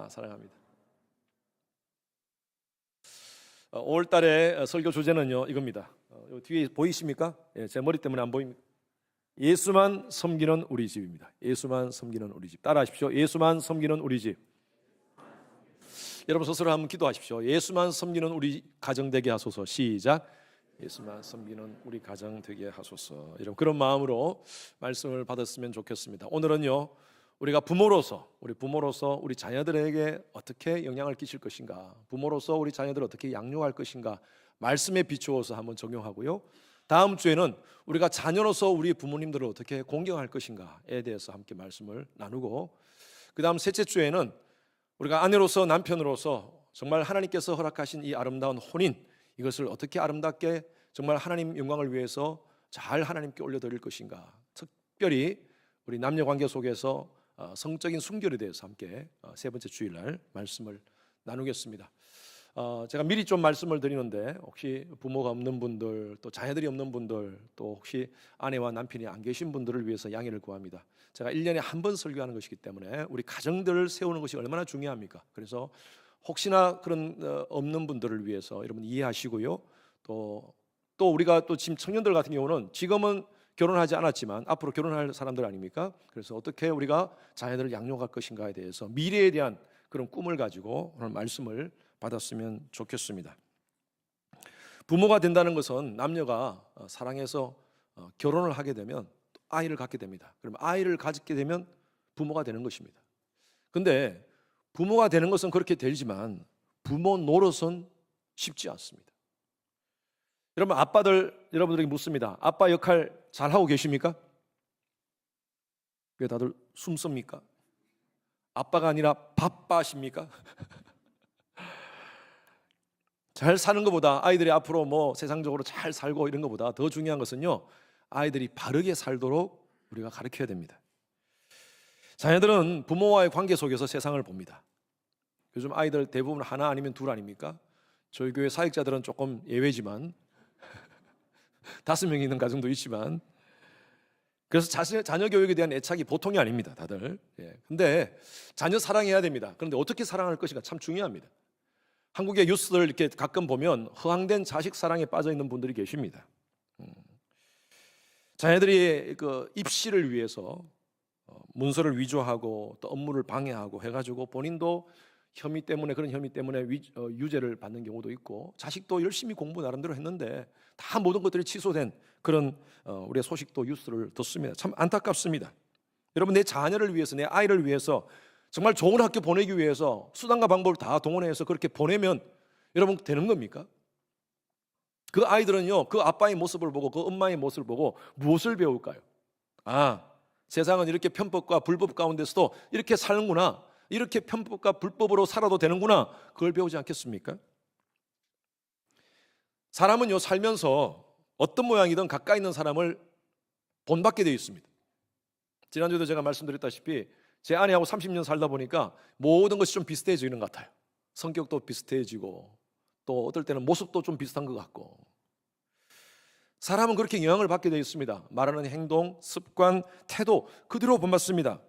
사랑합니다. 5월 달에 설교 주제는요 이겁니다. 뒤에 보이십니까? 제 머리 때문에 안 보입니다. 예수만 섬기는 우리 집입니다. 예수만 섬기는 우리 집. 따라하십시오. 예수만 섬기는 우리 집. 여러분 스스로 한번 기도하십시오. 예수만 섬기는 우리 가정 되게 하소서. 시작. 예수만 섬기는 우리 가정 되게 하소서. 여러분 그런 마음으로 말씀을 받았으면 좋겠습니다. 오늘은요 우리가 부모로서 우리 자녀들에게 어떻게 영향을 끼칠 것인가, 부모로서 우리 자녀들을 어떻게 양육할 것인가 말씀에 비추어서 한번 적용하고요. 다음 주에는 우리가 자녀로서 우리 부모님들을 어떻게 공경할 것인가에 대해서 함께 말씀을 나누고, 그 다음 셋째 주에는 우리가 아내로서 남편으로서 정말 하나님께서 허락하신 이 아름다운 혼인, 이것을 어떻게 아름답게 정말 하나님 영광을 위해서 잘 하나님께 올려드릴 것인가, 특별히 우리 남녀 관계 속에서 성적인 순결에 대해서 함께 세 번째 주일날 말씀을 나누겠습니다. 제가 미리 좀 말씀을 드리는데 혹시 부모가 없는 분들, 또 자녀들이 없는 분들, 또 혹시 아내와 남편이 안 계신 분들을 위해서 양해를 구합니다. 제가 1년에 한 번 설교하는 것이기 때문에 우리 가정들을 세우는 것이 얼마나 중요합니까? 그래서 혹시나 그런 없는 분들을 위해서 여러분 이해하시고요. 또 우리가 또 지금 청년들 같은 경우는 지금은 결혼하지 않았지만 앞으로 결혼할 사람들 아닙니까? 그래서 어떻게 우리가 자녀들을 양육할 것인가에 대해서 미래에 대한 그런 꿈을 가지고 오늘 말씀을 받았으면 좋겠습니다. 부모가 된다는 것은 남녀가 사랑해서 결혼을 하게 되면 아이를 갖게 됩니다. 그럼 아이를 가지게 되면 부모가 되는 것입니다. 근데 부모가 되는 것은 그렇게 되지만 부모 노릇은 쉽지 않습니다. 여러분 아빠들 여러분들에게 묻습니다. 아빠 역할 잘하고 계십니까? 왜 다들 숨습니까? 아빠가 아니라 바빠십니까? 잘 사는 것보다, 아이들이 앞으로 뭐 세상적으로 잘 살고 이런 것보다 더 중요한 것은요, 아이들이 바르게 살도록 우리가 가르쳐야 됩니다. 자녀들은 부모와의 관계 속에서 세상을 봅니다. 요즘 아이들 대부분 하나 아니면 둘 아닙니까? 저희 교회 사역자들은 조금 예외지만 5명 있는 가정도 있지만, 그래서 자녀 교육에 대한 애착이 보통이 아닙니다, 다들. 근데 자녀 사랑해야 됩니다. 그런데 어떻게 사랑할 것인가 참 중요합니다. 한국의 뉴스들 이렇게 가끔 보면 허황된 자식 사랑에 빠져 있는 분들이 계십니다. 자녀들이 그 입시를 위해서 문서를 위조하고 또 업무를 방해하고 해가지고 본인도 그런 혐의 때문에 유죄를 받는 경우도 있고, 자식도 열심히 공부 나름대로 했는데 다 모든 것들이 취소된 그런 우리의 소식도 뉴스를 듣습니다. 참 안타깝습니다. 여러분 내 자녀를 위해서, 내 아이를 위해서 정말 좋은 학교 보내기 위해서 수단과 방법을 다 동원해서 그렇게 보내면 여러분 되는 겁니까? 그 아이들은요 그 아빠의 모습을 보고 그 엄마의 모습을 보고 무엇을 배울까요? 세상은 이렇게 편법과 불법 가운데서도 이렇게 사는구나, 이렇게 편법과 불법으로 살아도 되는구나, 그걸 배우지 않겠습니까? 사람은요 살면서 어떤 모양이든 가까이 있는 사람을 본받게 되어 있습니다. 지난주에도 제가 말씀드렸다시피 제 아내하고 30년 살다 보니까 모든 것이 좀 비슷해지는 것 같아요. 성격도 비슷해지고 또 어떨 때는 모습도 좀 비슷한 것 같고, 사람은 그렇게 영향을 받게 되어 있습니다. 말하는 행동, 습관, 태도 그대로 본받습니다.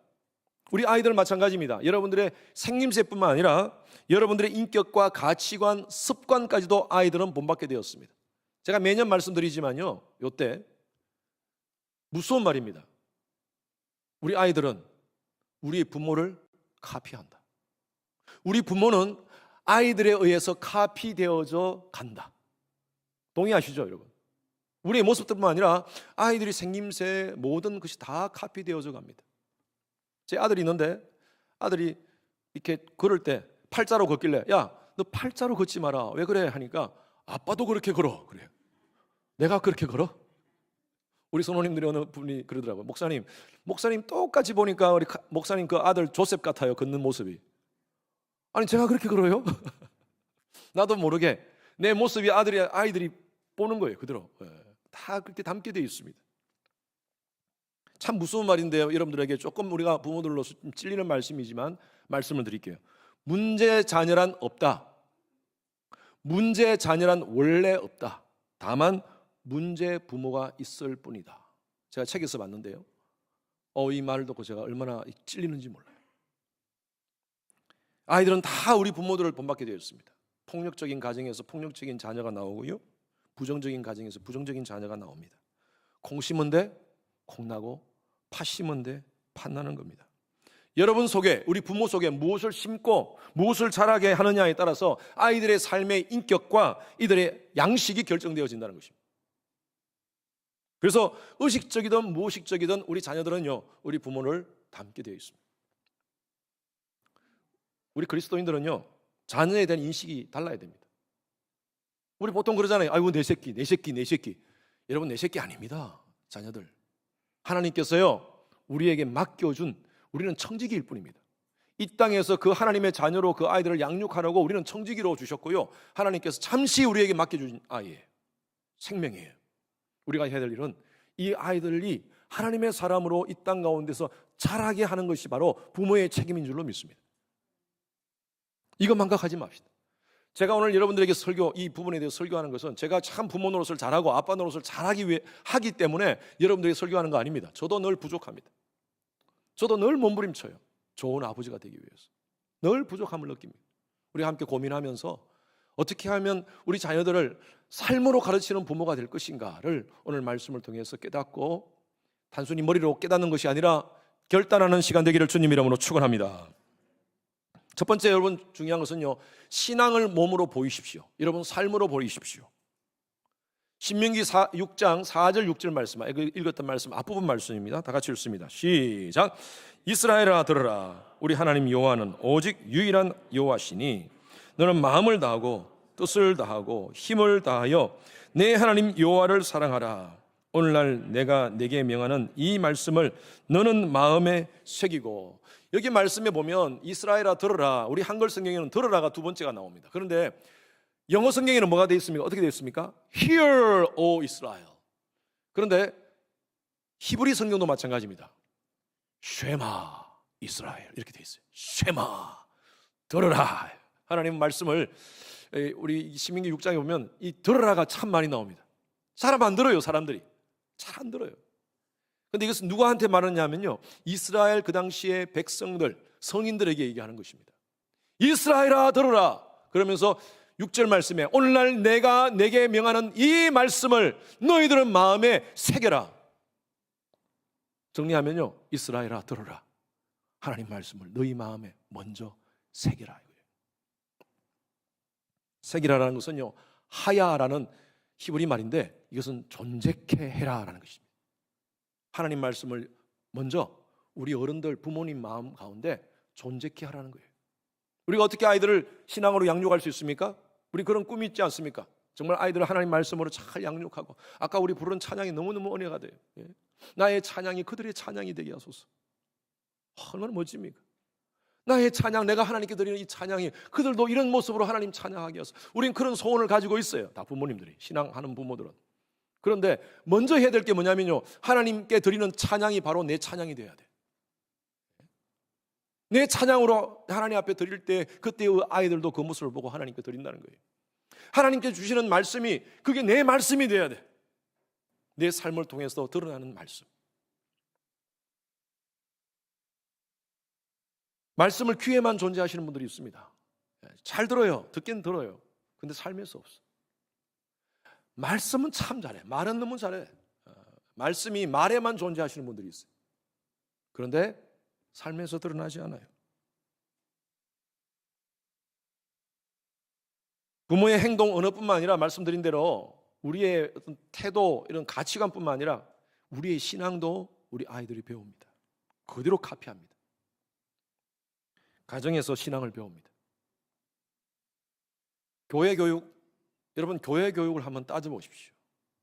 우리 아이들 마찬가지입니다. 여러분들의 생김새뿐만 아니라 여러분들의 인격과 가치관, 습관까지도 아이들은 본받게 되었습니다. 제가 매년 말씀드리지만요, 이때 무서운 말입니다. 우리 아이들은 우리 부모를 카피한다. 우리 부모는 아이들에 의해서 카피되어져 간다. 동의하시죠, 여러분? 우리의 모습뿐만 아니라 아이들이 생김새 모든 것이 다 카피되어져 갑니다. 제 아들이 있는데 아들이 이렇게 걸을 때 팔자로 걷길래, 야, 너 팔자로 걷지 마라. 왜 그래? 하니까 아빠도 그렇게 걸어. 그래요. 내가 그렇게 걸어? 우리 선호님들이 어느 분이 그러더라고요. 목사님 똑같이 보니까 우리 목사님 그 아들 조셉 같아요. 걷는 모습이. 아니 제가 그렇게 걸어요? 나도 모르게 내 모습이 아이들이 보는 거예요. 그대로. 다 그렇게 담게 되어 있습니다. 참 무서운 말인데요. 여러분들에게 조금 우리가 부모들로서 좀 찔리는 말씀이지만 말씀을 드릴게요. 문제 자녀란 없다. 문제 자녀란 원래 없다. 다만 문제 부모가 있을 뿐이다. 제가 책에서 봤는데요. 이 말을 듣고 제가 얼마나 찔리는지 몰라요. 아이들은 다 우리 부모들을 본받게 되어 있습니다. 폭력적인 가정에서 폭력적인 자녀가 나오고요, 부정적인 가정에서 부정적인 자녀가 나옵니다. 콩 심은 데 콩나고 팥 심은 데 팥나는 겁니다. 여러분 속에, 우리 부모 속에 무엇을 심고 무엇을 자라게 하느냐에 따라서 아이들의 삶의 인격과 이들의 양식이 결정되어진다는 것입니다. 그래서 의식적이든 무의식적이든 우리 자녀들은요, 우리 부모를 닮게 되어 있습니다. 우리 그리스도인들은요, 자녀에 대한 인식이 달라야 됩니다. 우리 보통 그러잖아요. 아이고, 내 새끼. 여러분, 내 새끼 아닙니다. 자녀들. 하나님께서요, 우리에게 맡겨준, 우리는 청지기일 뿐입니다. 이 땅에서 그 하나님의 자녀로 그 아이들을 양육하라고 우리는 청지기로 주셨고요, 하나님께서 잠시 우리에게 맡겨준 아이예요. 생명이에요. 우리가 해야 될 일은 이 아이들이 하나님의 사람으로 이 땅 가운데서 자라게 하는 것이 바로 부모의 책임인 줄로 믿습니다. 이거 망각하지 맙시다. 제가 오늘 여러분들에게 이 부분에 대해서 설교하는 것은 제가 참 부모 노릇을 잘하고 아빠 노릇을 잘하기 위해 하기 때문에 여러분들에게 설교하는 거 아닙니다. 저도 늘 부족합니다. 저도 늘 몸부림쳐요. 좋은 아버지가 되기 위해서 늘 부족함을 느낍니다. 우리가 함께 고민하면서 어떻게 하면 우리 자녀들을 삶으로 가르치는 부모가 될 것인가를 오늘 말씀을 통해서 깨닫고, 단순히 머리로 깨닫는 것이 아니라 결단하는 시간 되기를 주님 이름으로 축원합니다. 첫 번째, 여러분 중요한 것은요, 신앙을 몸으로 보이십시오. 여러분 삶으로 보이십시오. 신명기 6장 4절 6절 말씀, 읽었던 말씀 앞부분 말씀입니다. 다 같이 읽습니다. 시작. 이스라엘아 들으라. 우리 하나님 여호와는 오직 유일한 여호와시니 너는 마음을 다하고 뜻을 다하고 힘을 다하여 내 하나님 여호와를 사랑하라. 오늘날 내가 내게 명하는 이 말씀을 너는 마음에 새기고. 여기 말씀에 보면 이스라엘아 들으라, 우리 한글 성경에는 들으라가 두 번째가 나옵니다. 그런데 영어 성경에는 뭐가 되어 있습니까? 어떻게 되어 있습니까? Hear, O Israel. 그런데 히브리 성경도 마찬가지입니다. 쉐마 이스라엘 이렇게 되어 있어요. 쉐마, 들으라. 하나님 말씀을 우리 신명기 6장에 보면 이 들으라가 참 많이 나옵니다. 잘 안 들어요. 사람들이 잘 안 들어요. 그런데 이것은 누구한테 말하냐면요, 이스라엘 그 당시의 백성들, 성인들에게 얘기하는 것입니다. 이스라엘아 들으라. 그러면서 6절 말씀에 오늘날 내가 내게 명하는 이 말씀을 너희들은 마음에 새겨라. 정리하면요, 이스라엘아 들으라. 하나님 말씀을 너희 마음에 먼저 새겨라. 새기라라는 것은요, 하야라는 히브리 말인데 이것은 존재케 해라라는 것입니다. 하나님 말씀을 먼저 우리 어른들, 부모님 마음 가운데 존재케 하라는 거예요. 우리가 어떻게 아이들을 신앙으로 양육할 수 있습니까? 우리 그런 꿈이 있지 않습니까? 정말 아이들을 하나님 말씀으로 잘 양육하고, 아까 우리 부른 찬양이 너무너무 은혜가 돼요. 나의 찬양이 그들의 찬양이 되게 하소서. 얼마나 멋집니까? 나의 찬양, 내가 하나님께 드리는 이 찬양이 그들도 이런 모습으로 하나님 찬양하게 하소서. 우린 그런 소원을 가지고 있어요. 다 부모님들이, 신앙하는 부모들은. 그런데 먼저 해야 될 게 뭐냐면요, 하나님께 드리는 찬양이 바로 내 찬양이 돼야 돼. 내 찬양으로 하나님 앞에 드릴 때 그때의 아이들도 그 모습을 보고 하나님께 드린다는 거예요. 하나님께 주시는 말씀이 그게 내 말씀이 돼야 돼. 내 삶을 통해서 드러나는 말씀. 말씀을 귀에만 존재하시는 분들이 있습니다. 잘 들어요. 듣긴 들어요. 근데 삶에서 없어. 말씀은 참 잘해. 말은 너무 잘해. 말씀이 말에만 존재하시는 분들이 있어요. 그런데 삶에서 드러나지 않아요. 부모의 행동 언어뿐만 아니라 말씀드린 대로 우리의 어떤 태도, 이런 가치관뿐만 아니라 우리의 신앙도 우리 아이들이 배웁니다. 그대로 카피합니다. 가정에서 신앙을 배웁니다. 교회 교육, 여러분 교회 교육을 한번 따져보십시오.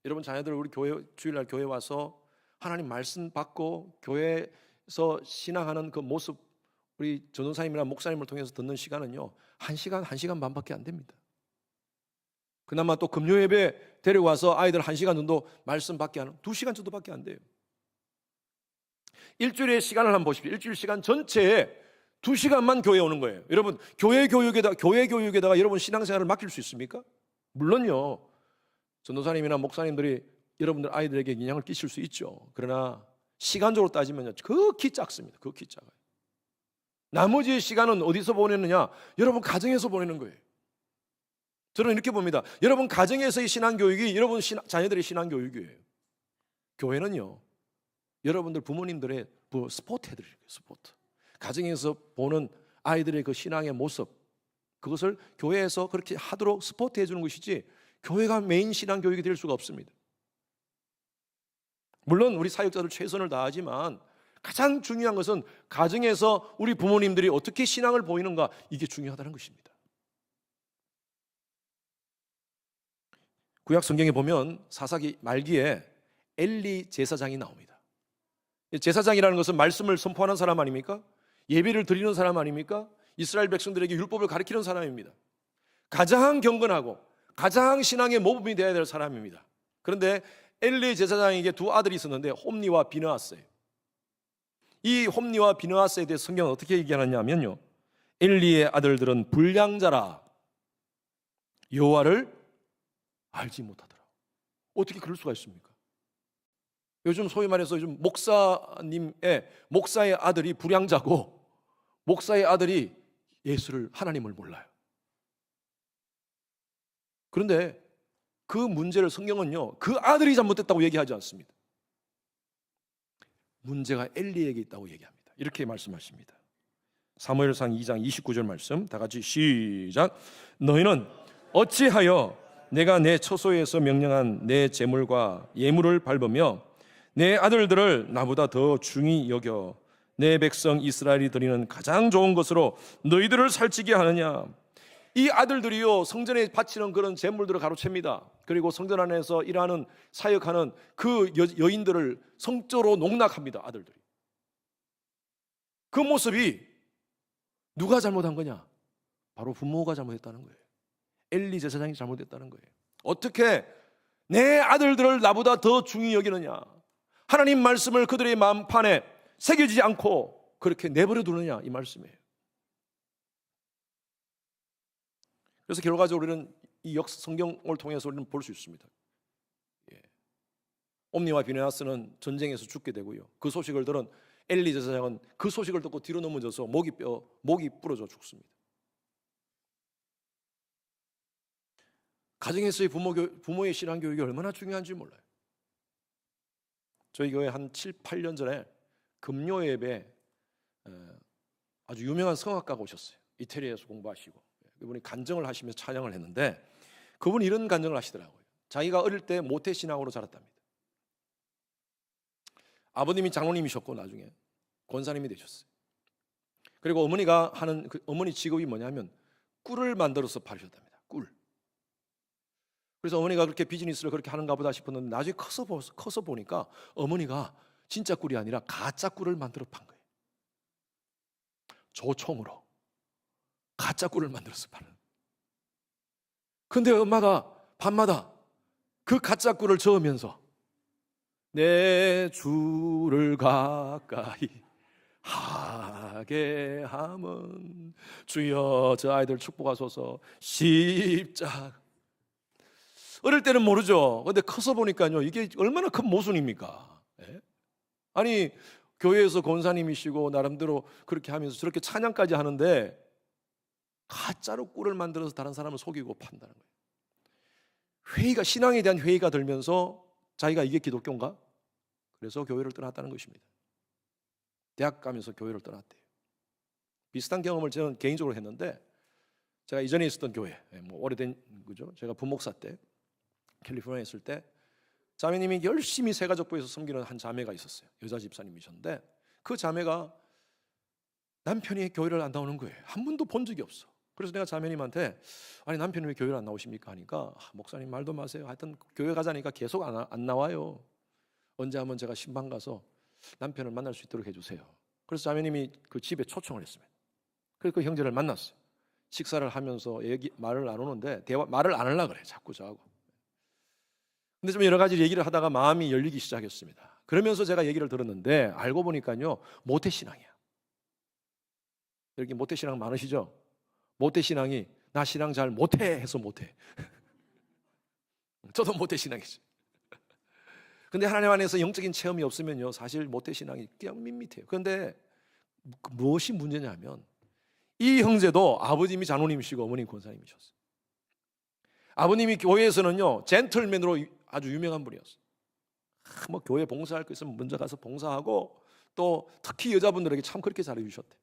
여러분 자녀들 우리 교회 주일날 교회 와서 하나님 말씀 받고 교회에서 신앙하는 그 모습, 우리 전도사님이나 목사님을 통해서 듣는 시간은요 1시간, 1시간 반밖에 안 됩니다. 그나마 또 금요 예배 데려와서 아이들 1시간 정도 말씀 받게 하는 2시간 정도밖에 안 돼요. 일주일의 시간을 한번 보십시오. 일주일 시간 전체에 2시간만 교회에 오는 거예요. 여러분 교회 교육에다가 여러분 신앙생활을 맡길 수 있습니까? 물론요, 전도사님이나 목사님들이 여러분들 아이들에게 영향을 끼칠 수 있죠. 그러나 시간적으로 따지면요 극히 작습니다. 극히 작아요. 나머지 시간은 어디서 보내느냐? 여러분 가정에서 보내는 거예요. 저는 이렇게 봅니다. 여러분 가정에서의 신앙교육이 여러분 자녀들의 신앙교육이에요. 교회는요, 여러분들 부모님들의 스포트 해드려요. 스포트. 가정에서 보는 아이들의 그 신앙의 모습, 그것을 교회에서 그렇게 하도록 스포트 해주는 것이지 교회가 메인 신앙교육이 될 수가 없습니다. 물론 우리 사역자들 최선을 다하지만 가장 중요한 것은 가정에서 우리 부모님들이 어떻게 신앙을 보이는가, 이게 중요하다는 것입니다. 구약 성경에 보면 사사기 말기에 엘리 제사장이 나옵니다. 제사장이라는 것은 말씀을 선포하는 사람 아닙니까? 예배를 드리는 사람 아닙니까? 이스라엘 백성들에게 율법을 가르치는 사람입니다. 가장 경건하고 가장 신앙의 모범이 되어야 될 사람입니다. 그런데 엘리 제사장에게 두 아들이 있었는데 홈니와 비느하스예요. 이 홈니와 비느하스에 대해 성경은 어떻게 얘기하느냐면요, 엘리의 아들들은 불량자라 여호와를 알지 못하더라. 어떻게 그럴 수가 있습니까? 요즘 소위 말해서 요즘 목사의 아들이 불량자고 목사의 아들이 예수를, 하나님을 몰라요. 그런데 그 문제를 성경은요, 그 아들이 잘못됐다고 얘기하지 않습니다. 문제가 엘리에게 있다고 얘기합니다. 이렇게 말씀하십니다. 사무엘상 2장 29절 말씀 다 같이 시작. 너희는 어찌하여 내가 내 처소에서 명령한 내 제물과 예물을 밟으며 내 아들들을 나보다 더 중히 여겨 내 백성 이스라엘이 드리는 가장 좋은 것으로 너희들을 살찌게 하느냐. 이 아들들이요, 성전에 바치는 그런 제물들을 가로챕니다. 그리고 성전 안에서 일하는, 사역하는 그 여인들을 성적으로 농락합니다. 아들들이. 그 모습이 누가 잘못한 거냐? 바로 부모가 잘못했다는 거예요. 엘리 제사장이 잘못했다는 거예요. 어떻게 내 아들들을 나보다 더 중히 여기느냐? 하나님 말씀을 그들의 마음판에 새겨지지 않고 그렇게 내버려 두느냐, 이 말씀이에요. 그래서 결과적으로 우리는 이 성경을 통해서 우리는 볼 수 있습니다. 옴니와 비느하스는 전쟁에서 죽게 되고요, 그 소식을 들은 엘리 제사장은 그 소식을 듣고 뒤로 넘어져서 목이 부러져 죽습니다. 가정에서의 부모의 신앙교육이 얼마나 중요한지 몰라요. 저희 교회 한 7, 8년 전에 금요 예배 아주 유명한 성악가가 오셨어요. 이태리에서 공부하시고, 그분이 간증을 하시면서 찬양을 했는데 그분이 이런 간증을 하시더라고요. 자기가 어릴 때 모태신앙으로 자랐답니다. 아버님이 장로님이셨고 나중에 권사님이 되셨어요. 그리고 어머니가 하는 어머니 직업이 뭐냐면 꿀을 만들어서 파셨답니다. 꿀. 그래서 어머니가 그렇게 비즈니스를 그렇게 하는가 보다 싶었는데 나중에 커서 보니까 어머니가 진짜 꿀이 아니라 가짜 꿀을 만들어 판 거예요. 조총으로 가짜 꿀을 만들어서 파는. 근데 엄마가 밤마다 그 가짜 꿀을 저으면서 내 주를 가까이 하게 함은 주여 저 아이들 축복하소서 십자가. 어릴 때는 모르죠. 근데 커서 보니까요, 이게 얼마나 큰 모순입니까? 예? 아니, 교회에서 권사님이시고 나름대로 그렇게 하면서 저렇게 찬양까지 하는데 가짜로 꿀을 만들어서 다른 사람을 속이고 판다는 거예요. 신앙에 대한 회의가 들면서 자기가 이게 기독교인가? 그래서 교회를 떠났다는 것입니다. 대학 가면서 교회를 떠났대요. 비슷한 경험을 저는 개인적으로 했는데, 제가 이전에 있었던 교회, 오래된 거죠. 제가 부목사 때 캘리포니아에 있을 때 자매님이 열심히 새가족부에서 섬기는 한 자매가 있었어요. 여자 집사님이셨는데 그 자매가 남편이 교회를 안 나오는 거예요. 한 번도 본 적이 없어. 그래서 내가 자매님한테 아니 남편이 왜 교회를 안 나오십니까 하니까 목사님 말도 마세요. 하여튼 교회 가자니까 계속 안 나와요. 언제 한번 제가 신방 가서 남편을 만날 수 있도록 해주세요. 그래서 자매님이 그 집에 초청을 했습니다. 그래서 그 형제를 만났어요. 식사를 하면서 말을 안 오는데 말을 안 하려고 그래. 자꾸 저하고. 근데 좀 여러 가지 얘기를 하다가 마음이 열리기 시작했습니다. 그러면서 제가 얘기를 들었는데 알고 보니까요, 모태신앙이야. 여기 모태신앙 많으시죠? 모태신앙이 나 신앙 잘 못해 해서 못해. 저도 모태신앙이죠. 근데 하나님 안에서 영적인 체험이 없으면요, 사실 모태신앙이 그냥 밋밋해요. 그런데 무엇이 문제냐면 이 형제도 아버님이 장로님이시고 어머님 권사님이셨어요. 아버님이 교회에서는요 젠틀맨으로 아주 유명한 분이었어요. 뭐 교회 봉사할 거 있으면 먼저 가서 봉사하고 또 특히 여자분들에게 참 그렇게 잘해주셨대.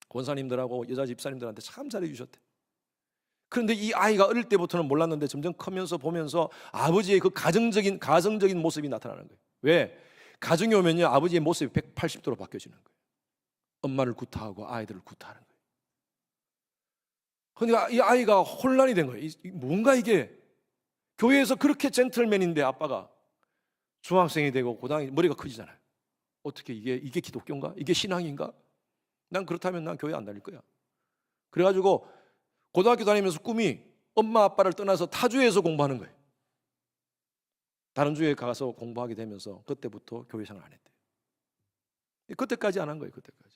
권사님들하고 여자 집사님들한테 참 잘해주셨대. 그런데 이 아이가 어릴 때부터는 몰랐는데 점점 크면서 보면서 아버지의 그 가정적인 모습이 나타나는 거예요. 왜? 가정에 오면요 아버지의 모습이 180도로 바뀌어지는 거예요. 엄마를 구타하고 아이들을 구타하는 거예요. 그러니까 이 아이가 혼란이 된 거예요. 뭔가 이게 교회에서 그렇게 젠틀맨인데 아빠가 중학생이 되고 고등학생 머리가 커지잖아요. 어떻게 이게 기독교인가? 이게 신앙인가? 난 그렇다면 난 교회 안 다닐 거야. 그래가지고 고등학교 다니면서 꿈이 엄마 아빠를 떠나서 타주에서 공부하는 거예요. 다른 주에 가서 공부하게 되면서 그때부터 교회 생활 안 했대요. 그때까지 안 한 거예요. 그때까지.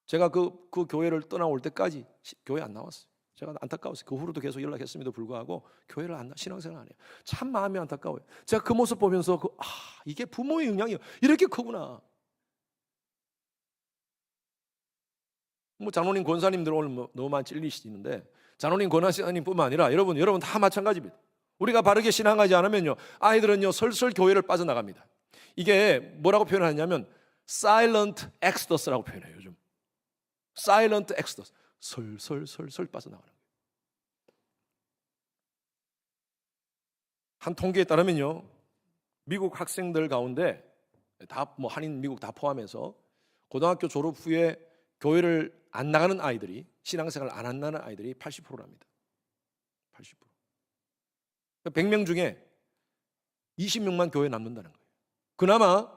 제가 그 교회를 떠나올 때까지 교회 안 나왔어요. 제가 안타까웠어요. 그 후로도 계속 연락했음에도 불구하고 교회를 신앙생활 안 해요. 참 마음이 안타까워요. 제가 그 모습 보면서 이게 부모의 영향이 이렇게 크구나. 뭐 장로님 권사님들 오늘 너무 많이 찔리시는데 장로님 권사님뿐만 아니라 여러분 다 마찬가지입니다. 우리가 바르게 신앙하지 않으면요 아이들은요 설설 교회를 빠져나갑니다. 이게 뭐라고 표현하냐면 silent exodus라고 표현해요. 요즘 silent exodus 설설 빠져나가는 거예요. 한 통계에 따르면요 미국 학생들 가운데 다 뭐 한인 미국 다 포함해서 고등학교 졸업 후에 교회를 안 나가는 아이들이 신앙생활 안 한다는 아이들이 80%랍니다. 80%. 100명 중에 20명만 교회에 남는다는 거예요. 그나마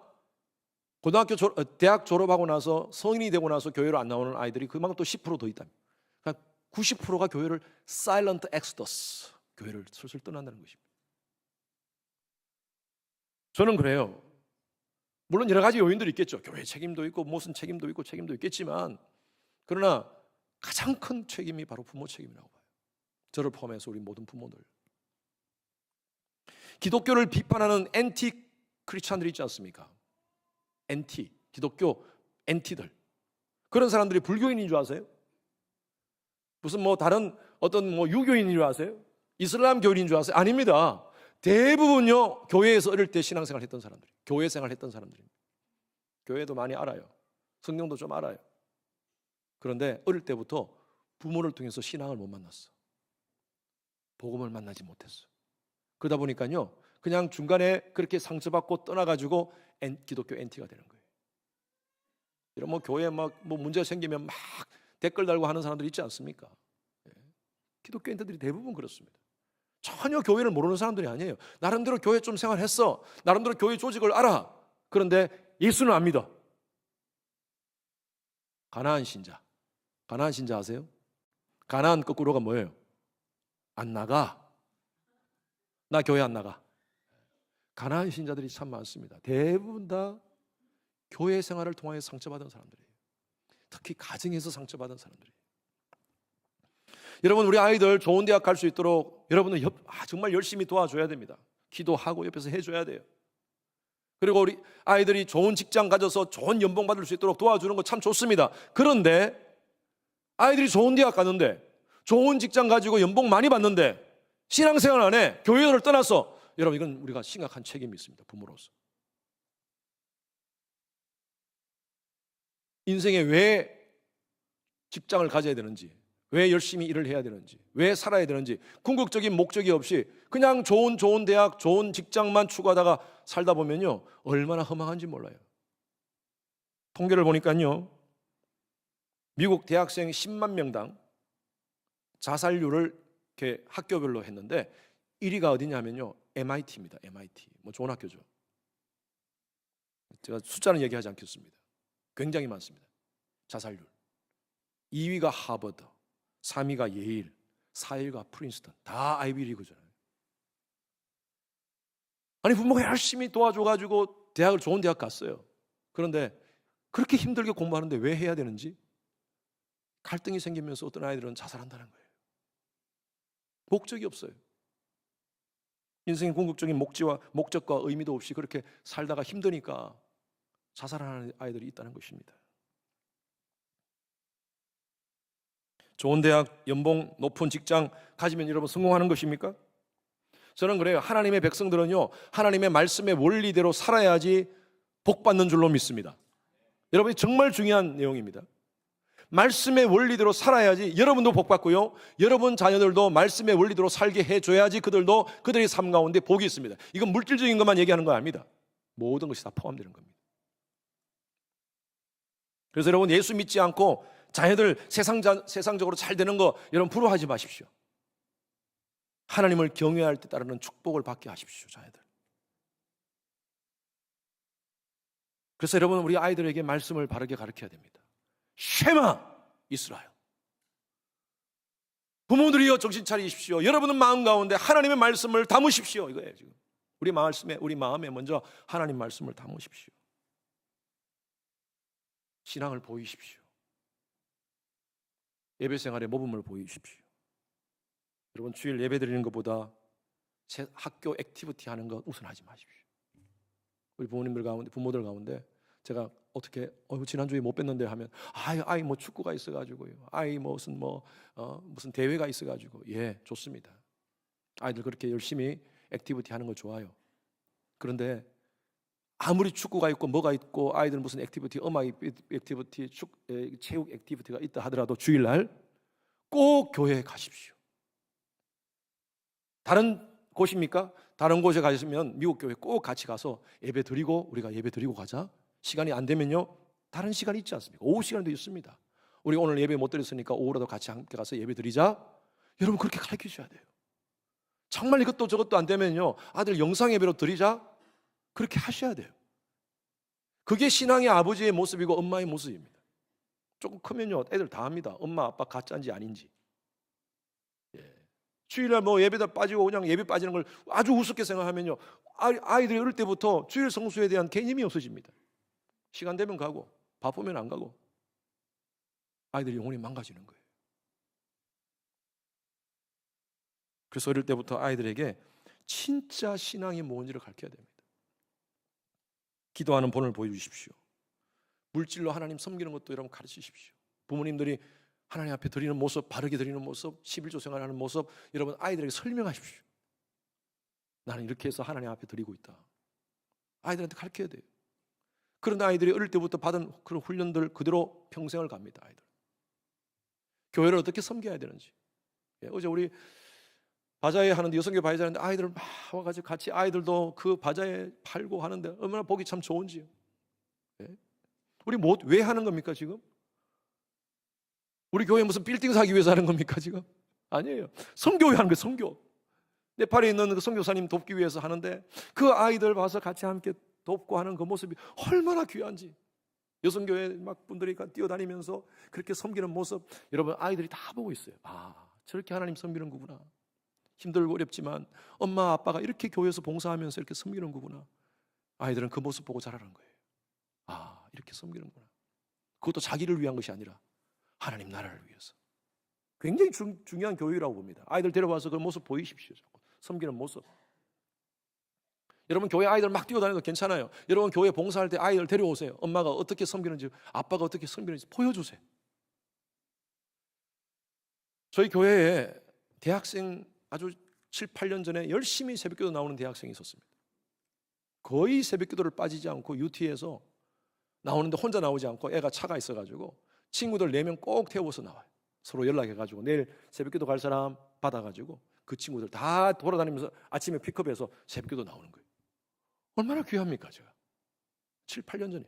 대학 졸업하고 나서 성인이 되고 나서 교회로 안 나오는 아이들이 그만큼 또 10% 더 있답니다. 그러니까 90%가 교회를 silent exodus, 교회를 슬슬 떠난다는 것입니다. 저는 그래요. 물론 여러 가지 요인들이 있겠죠. 교회 책임도 있고 무슨 책임도 있겠지만 그러나 가장 큰 책임이 바로 부모 책임이라고 봐요. 저를 포함해서 우리 모든 부모들. 기독교를 비판하는 엔티 크리스찬들이 있지 않습니까? 기독교 엔티들. 그런 사람들이 불교인인 줄 아세요? 무슨 다른 어떤 유교인인 줄 아세요? 이슬람 교인인 줄 아세요? 아닙니다. 대부분요 교회에서 어릴 때 신앙생활 했던 사람들, 교회 생활 했던 사람들입니다. 교회도 많이 알아요. 성경도 좀 알아요. 그런데 어릴 때부터 부모를 통해서 신앙을 못 만났어. 복음을 만나지 못했어. 그러다 보니까요 그냥 중간에 그렇게 상처받고 떠나가지고 기독교 엔티가 되는 거예요. 이런 교회에 문제가 생기면 막 댓글 달고 하는 사람들 있지 않습니까? 기독교 엔티들이 대부분 그렇습니다. 전혀 교회를 모르는 사람들이 아니에요. 나름대로 교회 좀 생활했어. 나름대로 교회 조직을 알아. 그런데 예수는 안 믿어. 가나안 신자 아세요? 가나안 거꾸로가 뭐예요? 안 나가. 나 교회 안 나가. 가나안 신자들이 참 많습니다. 대부분 다 교회 생활을 통하여 상처받은 사람들이에요. 특히 가정에서 상처받은 사람들이에요. 여러분 우리 아이들 좋은 대학 갈 수 있도록 여러분은 정말 열심히 도와줘야 됩니다. 기도하고 옆에서 해줘야 돼요. 그리고 우리 아이들이 좋은 직장 가져서 좋은 연봉 받을 수 있도록 도와주는 거 참 좋습니다. 그런데 아이들이 좋은 대학 가는데 좋은 직장 가지고 연봉 많이 받는데 신앙생활 안 해. 교회를 떠나서 여러분 이건 우리가 심각한 책임이 있습니다. 부모로서. 인생에 왜 직장을 가져야 되는지, 왜 열심히 일을 해야 되는지, 왜 살아야 되는지 궁극적인 목적이 없이 그냥 좋은 대학, 좋은 직장만 추구하다가 살다 보면요 얼마나 허망한지 몰라요. 통계를 보니까요 미국 대학생 10만 명당 자살률을 이렇게 학교별로 했는데 1위가 어디냐면요 MIT입니다. MIT 좋은 학교죠. 제가 숫자는 얘기하지 않겠습니다. 굉장히 많습니다. 자살률. 2위가 하버드, 3위가 예일, 4위가 프린스턴. 다 아이비리그잖아요. 아니 부모가 열심히 도와줘가지고 좋은 대학 갔어요. 그런데 그렇게 힘들게 공부하는데 왜 해야 되는지 갈등이 생기면서 어떤 아이들은 자살한다는 거예요. 목적이 없어요. 인생의 궁극적인 목적과 의미도 없이 그렇게 살다가 힘드니까 자살하는 아이들이 있다는 것입니다. 좋은 대학, 연봉 높은 직장 가지면 여러분 성공하는 것입니까? 저는 그래요. 하나님의 백성들은요, 하나님의 말씀의 원리대로 살아야지 복받는 줄로 믿습니다. 여러분이 정말 중요한 내용입니다. 말씀의 원리대로 살아야지 여러분도 복받고요, 여러분 자녀들도 말씀의 원리대로 살게 해줘야지 그들도 그들의 삶 가운데 복이 있습니다. 이건 물질적인 것만 얘기하는 거 아닙니다. 모든 것이 다 포함되는 겁니다. 그래서 여러분, 예수 믿지 않고 자녀들 세상적으로 잘 되는 거 여러분 부러워하지 마십시오. 하나님을 경외할 때 따르는 축복을 받게 하십시오, 자녀들. 그래서 여러분, 우리 아이들에게 말씀을 바르게 가르쳐야 됩니다. 쉐마 이스라엘. 부모들이여 정신 차리십시오. 여러분은 마음 가운데 하나님의 말씀을 담으십시오. 이거예요, 지금. 우리 마음에 먼저 하나님 말씀을 담으십시오. 신앙을 보이십시오. 예배 생활의 모범을 보이십시오. 여러분, 주일 예배 드리는 것보다 학교 액티비티 하는 것 우선하지 마십시오. 우리 부모님들 가운데, 부모들 가운데 제가 어떻게 지난주에 못 뵀는데 하면 아이 뭐 축구가 있어가지고요, 아이 무슨 대회가 있어가지고. 예, 좋습니다. 아이들 그렇게 열심히 액티비티 하는 거 좋아요. 그런데 아무리 축구가 있고 뭐가 있고 아이들 무슨 액티비티, 음악 액티비티, 체육 액티비티가 있다 하더라도 주일날 꼭 교회에 가십시오. 다른 곳입니까? 다른 곳에 가시면 미국 교회 꼭 같이 가서 예배 드리고, 우리가 예배 드리고 가자. 시간이 안 되면요, 다른 시간이 있지 않습니까? 오후 시간도 있습니다. 우리 오늘 예배 못 드렸으니까 오후라도 같이 함께 가서 예배 드리자. 여러분, 그렇게 가르쳐 주셔야 돼요. 정말 이것도 저것도 안 되면요, 아들 영상 예배로 드리자. 그렇게 하셔야 돼요. 그게 신앙의 아버지의 모습이고 엄마의 모습입니다. 조금 크면요, 애들 다 합니다. 엄마 아빠 가짜인지 아닌지. 주일날 뭐 예배다 빠지고 그냥 예배 빠지는 걸 아주 우습게 생각하면요, 아이들이 어릴 때부터 주일 성수에 대한 개념이 없어집니다. 시간 되면 가고 바쁘면 안 가고 아이들이 영혼이 망가지는 거예요. 그래서 어릴 때부터 아이들에게 진짜 신앙이 뭔지를 가르쳐야 됩니다. 기도하는 본을 보여주십시오. 물질로 하나님 섬기는 것도 여러분 가르치십시오. 부모님들이 하나님 앞에 드리는 모습, 바르게 드리는 모습, 11조 생활하는 모습 여러분 아이들에게 설명하십시오. 나는 이렇게 해서 하나님 앞에 드리고 있다. 아이들한테 가르쳐야 돼요. 그런 아이들이 어릴 때부터 받은 그런 훈련들 그대로 평생을 갑니다. 아이들. 교회를 어떻게 섬겨야 되는지. 어제 우리 바자회 하는데, 여성교 바자회 하는데 아이들 막 와가지고 같이 아이들도 그 바자회 팔고 하는데 얼마나 보기 참 좋은지요. 우리 왜 하는 겁니까 지금? 우리 교회 무슨 빌딩 사기 위해서 하는 겁니까 지금? 아니에요. 선교회 하는 거예요. 선교. 네팔에 있는 그 선교사님 돕기 위해서 하는데 그 아이들 봐서 같이 함께 돕고 하는 그 모습이 얼마나 귀한지. 여성교회 막 분들이 뛰어다니면서 그렇게 섬기는 모습 여러분 아이들이 다 보고 있어요. 저렇게 하나님 섬기는 거구나. 힘들고 어렵지만 엄마 아빠가 이렇게 교회에서 봉사하면서 이렇게 섬기는 거구나. 아이들은 그 모습 보고 자라는 거예요. 이렇게 섬기는구나. 그것도 자기를 위한 것이 아니라 하나님 나라를 위해서. 굉장히 중요한 교육이라고 봅니다. 아이들 데려와서 그 모습 보이십시오. 섬기는 모습. 여러분 교회 아이들 막 뛰어다니는 거 괜찮아요. 여러분 교회 봉사할 때 아이들 데려오세요. 엄마가 어떻게 섬기는지, 아빠가 어떻게 섬기는지 보여주세요. 저희 교회에 대학생 아주 7, 8년 전에 열심히 새벽기도 나오는 대학생이 있었습니다. 거의 새벽기도를 빠지지 않고 UT에서 나오는데 혼자 나오지 않고 애가 차가 있어가지고 친구들 4명 꼭 태워서 나와요. 서로 연락해가지고 내일 새벽기도 갈 사람 받아가지고 그 친구들 다 돌아다니면서 아침에 픽업해서 새벽기도 나오는 거예요. 얼마나 귀합니까 제가. 7, 8년 전에.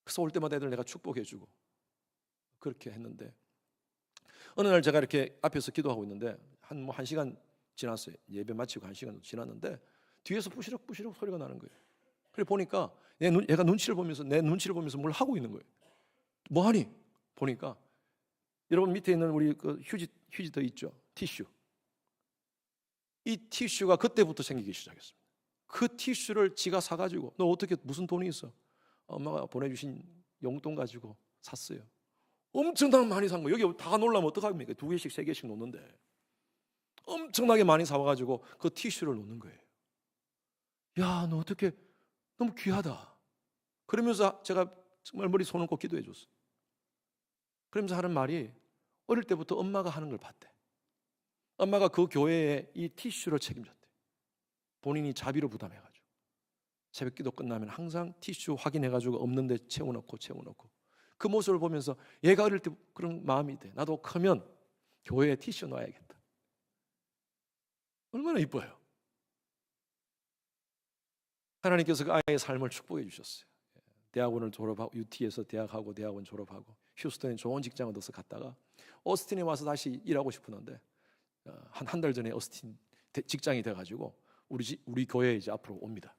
그래서 올 때마다 애들 내가 축복해주고 그렇게 했는데 어느 날 제가 이렇게 앞에서 기도하고 있는데 한 1시간 지났어요. 예배 마치고 1시간 지났는데 뒤에서 부시럭부시럭 소리가 나는 거예요. 그래 보니까 얘가 눈치를 보면서 내 눈치를 보면서 뭘 하고 있는 거예요. 뭐하니? 보니까 여러분 밑에 있는 우리 그 휴지 더 있죠? 티슈. 이 티슈가 그때부터 생기기 시작했습니다. 그 티슈를 지가 사가지고 너 어떻게 무슨 돈이 있어? 엄마가 보내주신 용돈 가지고 샀어요. 엄청나게 많이 산 거예요. 여기 다 놀라면 어떡합니까? 2개씩 3개씩 놓는데 엄청나게 많이 사와가지고 그 티슈를 놓는 거예요. 야, 너 어떻게 너무 귀하다. 그러면서 제가 정말 머리 손을 꼭 기도해 줬어요. 그러면서 하는 말이 어릴 때부터 엄마가 하는 걸 봤대. 엄마가 그 교회에 이 티슈를 책임졌대. 본인이 자비로 부담해가지고 새벽기도 끝나면 항상 티슈 확인해가지고 없는데 채워넣고 그 모습을 보면서 얘가 어릴 때 그런 마음이 돼. 나도 크면 교회에 티슈 놔야겠다. 얼마나 이뻐요. 하나님께서 그 아이의 삶을 축복해 주셨어요. 대학원을 졸업하고 UT에서 대학하고 대학원 졸업하고 휴스턴에 좋은 직장을 얻어서 갔다가 오스틴에 와서 다시 일하고 싶었는데 한 달 전에 오스틴 직장이 돼가지고 우리 교회에 이제 앞으로 옵니다.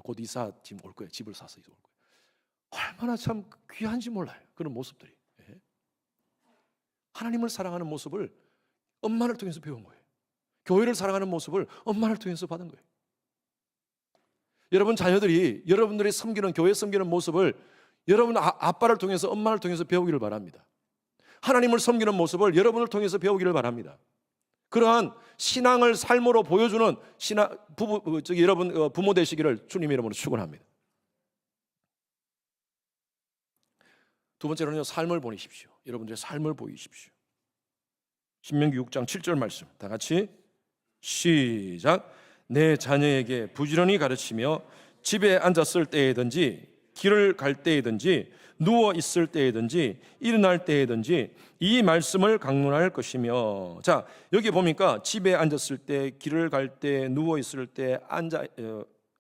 곧 이사 지금 올 거예요. 집을 사서 이사 올 거예요. 얼마나 참 귀한지 몰라요. 그런 모습들이. 하나님을 사랑하는 모습을 엄마를 통해서 배운 거예요. 교회를 사랑하는 모습을 엄마를 통해서 받은 거예요. 여러분 자녀들이 여러분들이 섬기는 교회 섬기는 모습을 여러분 아빠를 통해서 엄마를 통해서 배우기를 바랍니다. 하나님을 섬기는 모습을 여러분을 통해서 배우기를 바랍니다. 그러한 신앙을 삶으로 보여주는 여러분 부모 되시기를 주님의 이름으로 축원합니다. 두 번째로는요, 삶을 보내십시오. 여러분들의 삶을 보이십시오. 신명기 6장 7절 말씀 다 같이 시작. 내 자녀에게 부지런히 가르치며 집에 앉았을 때에든지 길을 갈 때에든지 누워 있을 때에든지 일어날 때에든지 이 말씀을 강론할 것이며. 자, 여기 보니까 집에 앉았을 때, 길을 갈 때, 누워 있을 때,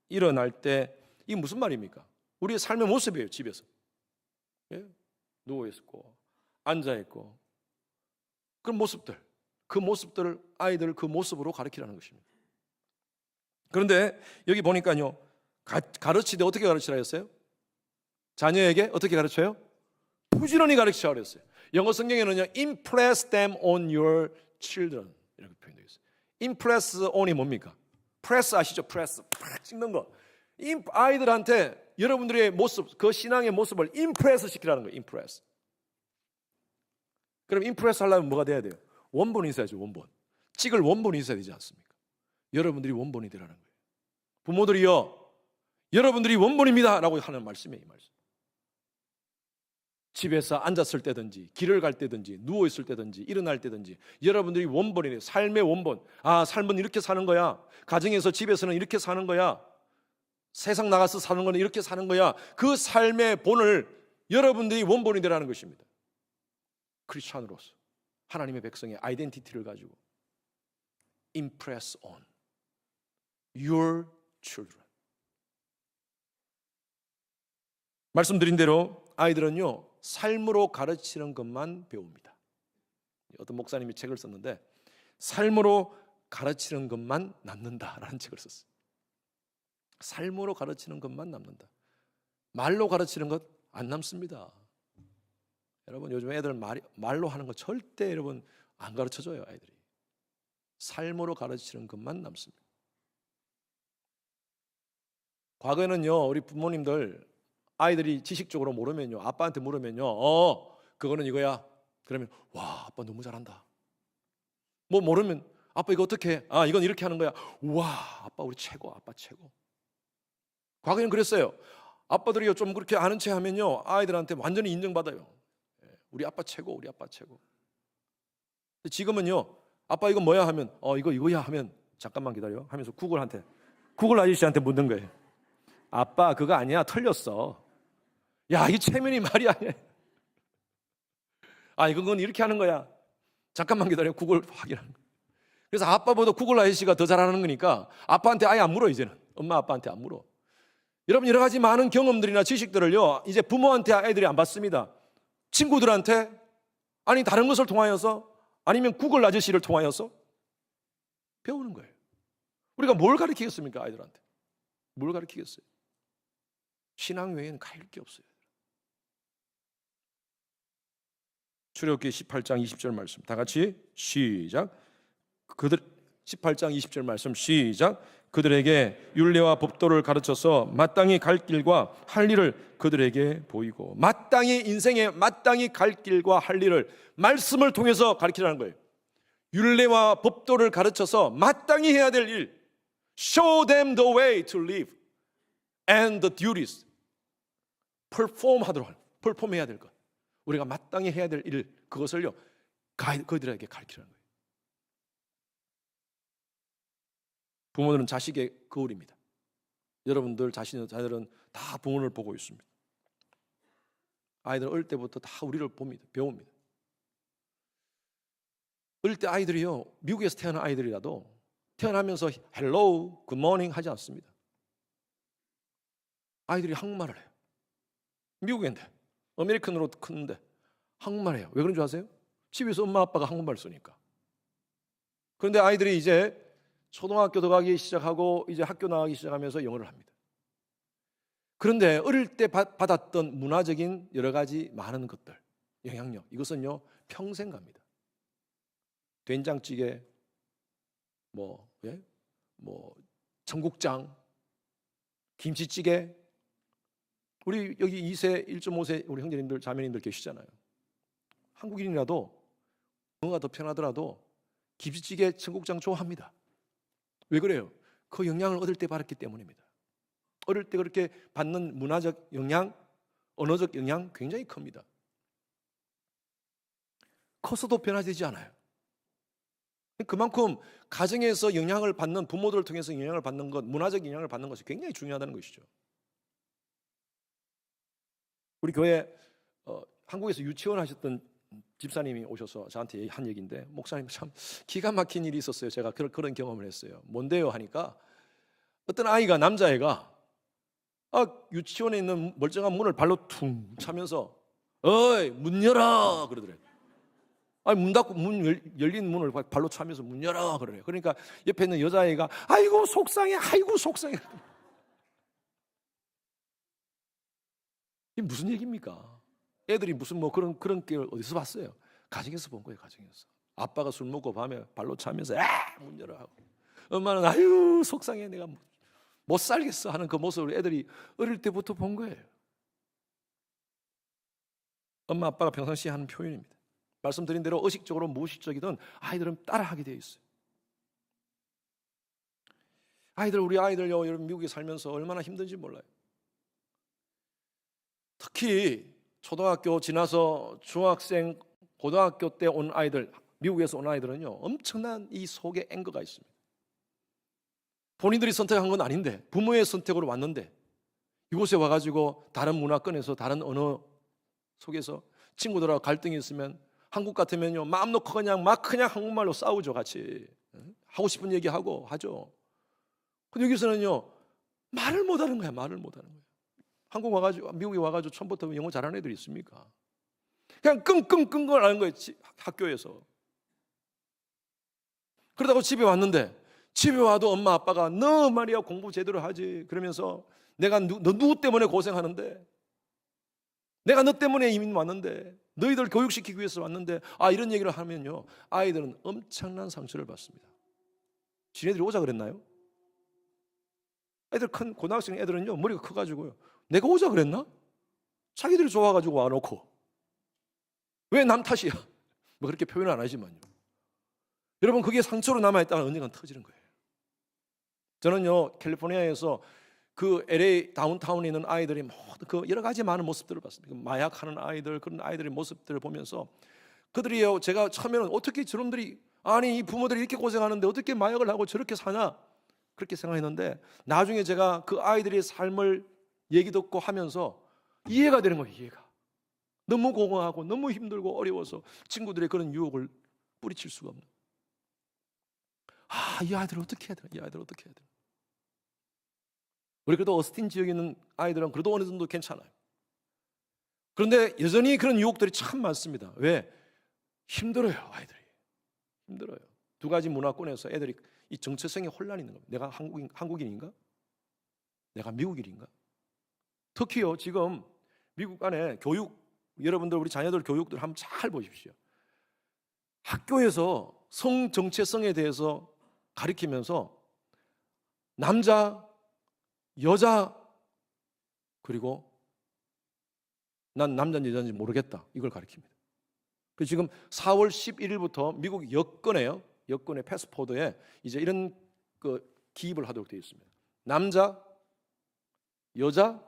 일어날 때, 이게 무슨 말입니까? 우리의 삶의 모습이에요. 집에서 누워 있고 앉아 있고 그런 모습들, 그 모습들을 아이들 그 모습으로 가르치라는 것입니다. 그런데 여기 보니까요, 가르치되 어떻게 가르치라 했어요? 자녀에게 어떻게 가르쳐요? 부지런히 가르치라 그랬어요. 영어 성경에는요, impress them on your children 이렇게 표현되어 있어요. impress on이 뭡니까? press 아시죠? press 팍 찍는 거. 아이들한테 여러분들의 모습, 그 신앙의 모습을 impress 시키라는 거예요. impress. 그럼 impress 하려면 뭐가 돼야 돼요? 원본이 있어야죠. 원본. 찍을 원본이 있어야 되지 않습니까? 여러분들이 원본이 되라는 거예요. 부모들이요, 여러분들이 원본입니다 라고 하는 말씀이에요. 이 말씀. 집에서 앉았을 때든지 길을 갈 때든지 누워 있을 때든지 일어날 때든지 여러분들이 원본이래요. 삶의 원본. 아, 삶은 이렇게 사는 거야. 가정에서 집에서는 이렇게 사는 거야. 세상 나가서 사는 거는 이렇게 사는 거야. 그 삶의 본을 여러분들이 원본이 되라는 것입니다. 크리스찬으로서 하나님의 백성의 아이덴티티를 가지고 impress on your children. 말씀드린 대로 아이들은요, 삶으로 가르치는 것만 배웁니다. 어떤 목사님이 책을 썼는데 삶으로 가르치는 것만 남는다라는 책을 썼어요. 삶으로 가르치는 것만 남는다. 말로 가르치는 것 안 남습니다. 여러분 요즘 애들 말로 하는 거 절대 여러분 안 가르쳐줘요. 아이들이 삶으로 가르치는 것만 남습니다. 과거에는요, 우리 부모님들 아이들이 지식적으로 모르면요, 아빠한테 물으면요, 그거는 이거야. 그러면 와, 아빠 너무 잘한다. 뭐 모르면 아빠 이거 어떻게 해? 아, 이건 이렇게 하는 거야. 와, 아빠 우리 최고, 아빠 최고. 과거에는 그랬어요. 아빠들이요 좀 그렇게 아는 체 하면요, 아이들한테 완전히 인정받아요. 우리 아빠 최고, 우리 아빠 최고. 지금은요, 아빠 이거 뭐야 하면 이거야 하면 잠깐만 기다려 하면서 구글 아저씨한테 묻는 거예요. 아빠 그거 아니야, 틀렸어. 야, 이게 체면이 말이 아니야. 아, 이건 이렇게 하는 거야. 잠깐만 기다려, 구글 확인하는 거야. 그래서 아빠보다 구글 아저씨가 더 잘하는 거니까 아빠한테 아예 안 물어. 이제는 엄마 아빠한테 안 물어. 여러분 여러 가지 많은 경험들이나 지식들을요, 이제 부모한테 아이들이 안 받습니다. 친구들한테, 아니 다른 것을 통하여서, 아니면 구글 아저씨를 통하여서 배우는 거예요. 우리가 뭘 가르치겠습니까? 아이들한테 뭘 가르치겠어요? 신앙 외에는 가릴 게 없어요. 출애굽기 18장 20절 말씀 다 같이 시작. 18장 20절 말씀 시작. 그들에게 율례와 법도를 가르쳐서 마땅히 갈 길과 할 일을 그들에게 보이고. 마땅히, 인생에 마땅히 갈 길과 할 일을 말씀을 통해서 가르치라는 거예요. 율례와 법도를 가르쳐서 마땅히 해야 될 일, show them the way to live and the duties. 퍼폼해야 될 것, 우리가 마땅히 해야 될 일, 그것을요 그들에게 가르치라는 거예요. 부모들은 자식의 거울입니다. 여러분들 자신의 자녀들은 다 부모를 보고 있습니다. 아이들은 어릴 때부터 다 우리를 봅니다. 배웁니다. 어릴 때 아이들이요, 미국에서 태어난 아이들이라도 태어나면서 헬로우, 굿모닝 하지 않습니다. 아이들이 한국말을 해요. 미국인데, 아메리칸으로 크는데 한국말 해요. 왜 그런 줄 아세요? 집에서 엄마 아빠가 한국말 쓰니까. 그런데 아이들이 이제 초등학교 들어가기 시작하고 이제 학교 나가기 시작하면서 영어를 합니다. 그런데 어릴 때 받았던 문화적인 여러 가지 많은 것들, 영향력, 이것은요 평생 갑니다. 된장찌개, 청국장, 김치찌개. 우리 여기 2세, 1.5세 우리 형제님들, 자매님들 계시잖아요. 한국인이라도 영어가 더 편하더라도 김치찌개, 청국장 좋아합니다. 왜 그래요? 그 영향을 어릴 때 받았기 때문입니다. 어릴 때 그렇게 받는 문화적 영향, 언어적 영향 굉장히 큽니다. 커서도 변화되지 않아요. 그만큼 가정에서 영향을 받는, 부모들을 통해서 영향을 받는 것, 문화적 영향을 받는 것이 굉장히 중요하다는 것이죠. 우리 교회 한국에서 유치원 하셨던 집사님이 오셔서 저한테 한 얘기인데, 목사님 참 기가 막힌 일이 있었어요. 제가 그런 경험을 했어요. 뭔데요? 하니까 어떤 아이가, 남자애가 유치원에 있는 멀쩡한 문을 발로 퉁 차면서 어이 문 열어 그러더래요. 문 닫고 열린 문을 발로 차면서 문 열어 그러래요. 그러니까 옆에 있는 여자애가 아이고 속상해, 아이고 속상해. 이게 무슨 얘기입니까? 애들이 무슨 그런 게 어디서 봤어요? 가정에서 본 거예요. 가정에서 아빠가 술 먹고 밤에 발로 차면서 문 열어 하고, 엄마는 아유 속상해, 내가 못 살겠어 하는 그 모습을 애들이 어릴 때부터 본 거예요. 엄마 아빠가 평상시에 하는 표현입니다. 말씀드린 대로 의식적으로 무의식적이든 아이들은 따라하게 되어 있어요. 우리 아이들요, 여러분 미국에 살면서 얼마나 힘든지 몰라요. 특히 초등학교 지나서 중학생, 고등학교 때 온 아이들, 미국에서 온 아이들은요 엄청난 이 속에 앵거가 있습니다. 본인들이 선택한 건 아닌데 부모의 선택으로 왔는데 이곳에 와가지고 다른 문화권에서, 다른 언어 속에서 친구들하고 갈등이 있으면 한국 같으면요 마음 놓고 그냥 한국말로 싸우죠. 같이 하고 싶은 얘기하고 하죠. 근데 여기서는요 말을 못하는 거야. 말을 못하는 거야. 한국 와가지고, 미국에 와가지고 처음부터 영어 잘하는 애들이 있습니까? 그냥 끙끙끙끙 하는 거예요. 학교에서. 그러다가 집에 왔는데, 집에 와도 엄마 아빠가 너 말이야 공부 제대로 하지 그러면서 내가 너 누구 때문에 고생하는데, 내가 너 때문에 이민 왔는데, 너희들 교육시키기 위해서 왔는데, 이런 얘기를 하면요 아이들은 엄청난 상처를 받습니다. 지네들이 오자 그랬나요? 애들, 큰 고등학생 애들은요 머리가 커가지고요 내가 오자 그랬나? 자기들이 좋아가지고 와놓고 왜 남 탓이야? 그렇게 표현을 안 하지만요, 여러분 그게 상처로 남아있다가 언젠간 터지는 거예요. 저는요 캘리포니아에서 그 LA 다운타운에 있는 아이들이 모두 그 여러 가지 많은 모습들을 봤습니다. 마약하는 아이들, 그런 아이들의 모습들을 보면서 그들이요, 제가 처음에는 어떻게 저놈들이, 이 부모들이 이렇게 고생하는데 어떻게 마약을 하고 저렇게 사냐 그렇게 생각했는데, 나중에 제가 그 아이들의 삶을 얘기 듣고 하면서 이해가 되는 거예요. 이해가. 너무 공허하고 너무 힘들고 어려워서 친구들의 그런 유혹을 뿌리칠 수가 없는. 이 아이들 어떻게 해야 되나? 이 아이들 어떻게 해야 되나? 우리 그래도 어스틴 지역에 있는 아이들은 그래도 어느 정도 괜찮아요. 그런데 여전히 그런 유혹들이 참 많습니다. 왜? 힘들어요. 아이들이 힘들어요. 두 가지 문화권에서 애들이 이 정체성의 혼란이 있는 겁니다. 내가 한국인인가? 내가 미국인인가? 특히요 지금 미국 안에 교육, 여러분들 우리 자녀들 교육들 한번 잘 보십시오. 학교에서 성 정체성에 대해서 가르치면서 남자, 여자, 그리고 난 남자인지 여자인지 모르겠다 이걸 가르칩니다. 그래서 지금 4월 11일부터 미국 여권의 패스포드에 이제 이런 기입을 하도록 되어 있습니다. 남자, 여자,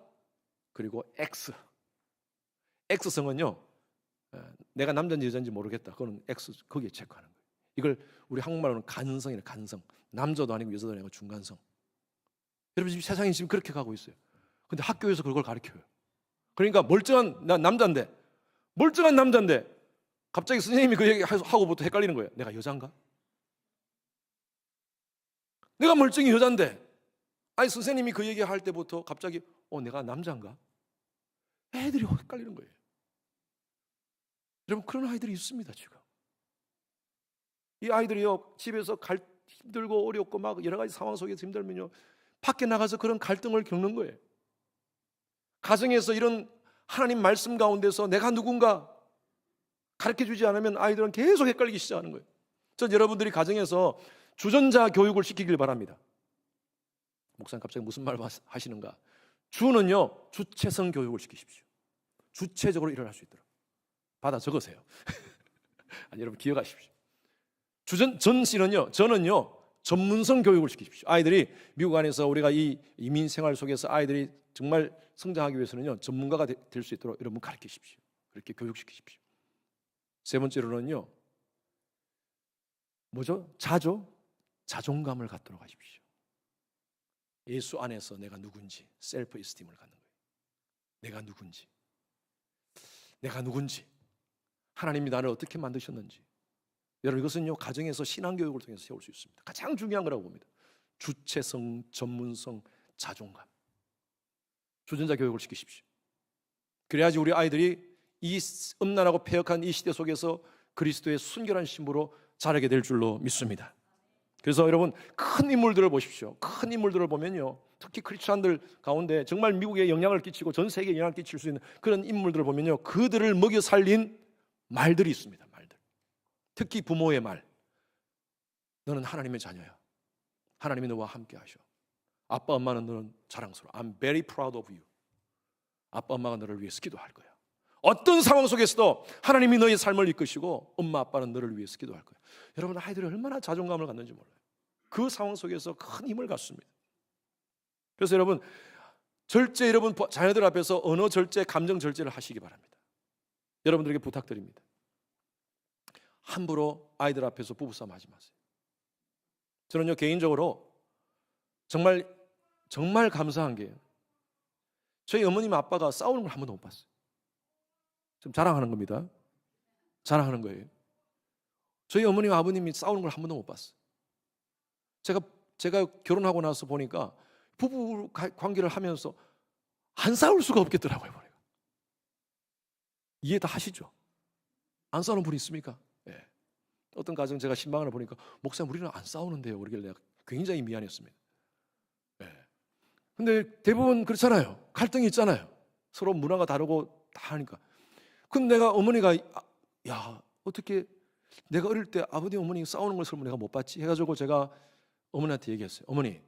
그리고 X, X성은요, 내가 남자인지 여자인지 모르겠다. 그거는 X 거기에 체크하는 거예요. 이걸 우리 한국말로는 간성이래. 간성. 남자도 아니고 여자도 아니고 중간성. 여러분 지금 세상이 지금 그렇게 가고 있어요. 근데 학교에서 그걸 가르쳐요. 그러니까 멀쩡한 남자인데 갑자기 선생님이 그 얘기 하고부터 헷갈리는 거예요. 내가 여잔가? 내가 멀쩡히 여잔데 아니 선생님이 그 얘기 할 때부터 갑자기 내가 남자인가? 애들이 헷갈리는 거예요. 여러분 그런 아이들이 있습니다. 지금 이 아이들이요 집에서 힘들고 어렵고 막 여러 가지 상황 속에서 힘들면요 밖에 나가서 그런 갈등을 겪는 거예요. 가정에서 이런 하나님 말씀 가운데서 내가 누군가 가르쳐주지 않으면 아이들은 계속 헷갈리기 시작하는 거예요. 전 여러분들이 가정에서 주전자 교육을 시키길 바랍니다. 목사님 갑자기 무슨 말 하시는가? 주는요 주체성 교육을 시키십시오. 주체적으로 일어날 수 있도록 받아 적으세요. 아니, 여러분 기억하십시오. 저는요 전문성 교육을 시키십시오. 아이들이 미국 안에서 우리가 이 이민 생활 속에서 아이들이 정말 성장하기 위해서는요 전문가가 될 수 있도록 여러분 가르치십시오. 그렇게 교육시키십시오. 세 번째로는요 뭐죠? 자존감을 갖도록 하십시오. 예수 안에서 내가 누군지 셀프 이스팀을 갖는 거예요. 내가 누군지 하나님이 나를 어떻게 만드셨는지. 여러분 이것은요 가정에서 신앙교육을 통해서 세울 수 있습니다. 가장 중요한 거라고 봅니다. 주체성, 전문성, 자존감. 주전자 교육을 시키십시오. 그래야지 우리 아이들이 이 음란하고 패역한 이 시대 속에서 그리스도의 순결한 신부로 자라게 될 줄로 믿습니다. 그래서 여러분 큰 인물들을 보십시오. 큰 인물들을 보면요 특히 크리스찬들 가운데 정말 미국에 영향을 끼치고 전 세계에 영향을 끼칠 수 있는 그런 인물들을 보면요 그들을 먹여 살린 말들이 있습니다. 말들. 특히 부모의 말. 너는 하나님의 자녀야. 하나님이 너와 함께 하셔. 아빠 엄마는 너는 자랑스러워. I'm very proud of you. 아빠 엄마가 너를 위해서 기도할 거야. 어떤 상황 속에서도 하나님이 너의 삶을 이끄시고 엄마 아빠는 너를 위해서 기도할 거야. 여러분 아이들이 얼마나 자존감을 갖는지 몰라요. 그 상황 속에서 큰 힘을 갖습니다. 그래서 여러분 절제 여러분 자녀들 앞에서 언어 절제, 감정 절제를 하시기 바랍니다. 여러분들에게 부탁드립니다. 함부로 아이들 앞에서 부부싸움 하지 마세요. 저는요 개인적으로 정말 감사한 게 저희 어머님 아빠가 싸우는 걸 한 번도 못 봤어요. 좀 자랑하는 겁니다. 자랑하는 거예요. 저희 어머님 아버님이 싸우는 걸 한 번도 못 봤어요. 제가 결혼하고 나서 보니까 부부 관계를 하면서 안 싸울 수가 없겠더라고요. 보니까. 이해 다 하시죠? 안 싸우는 분이 있습니까? 예. 어떤 가정 제가 신방을 보니까 목사님 우리는 안 싸우는데요. 그러길래 굉장히 미안했습니다. 예. 근데 대부분 그렇잖아요. 갈등이 있잖아요. 서로 문화가 다르고 다 하니까. 근데 내가 어머니가 어떻게 내가 어릴 때 아버지 어머니 싸우는 걸 설마 내가 못 봤지? 해가지고 제가 어머니한테 얘기했어요. 어머니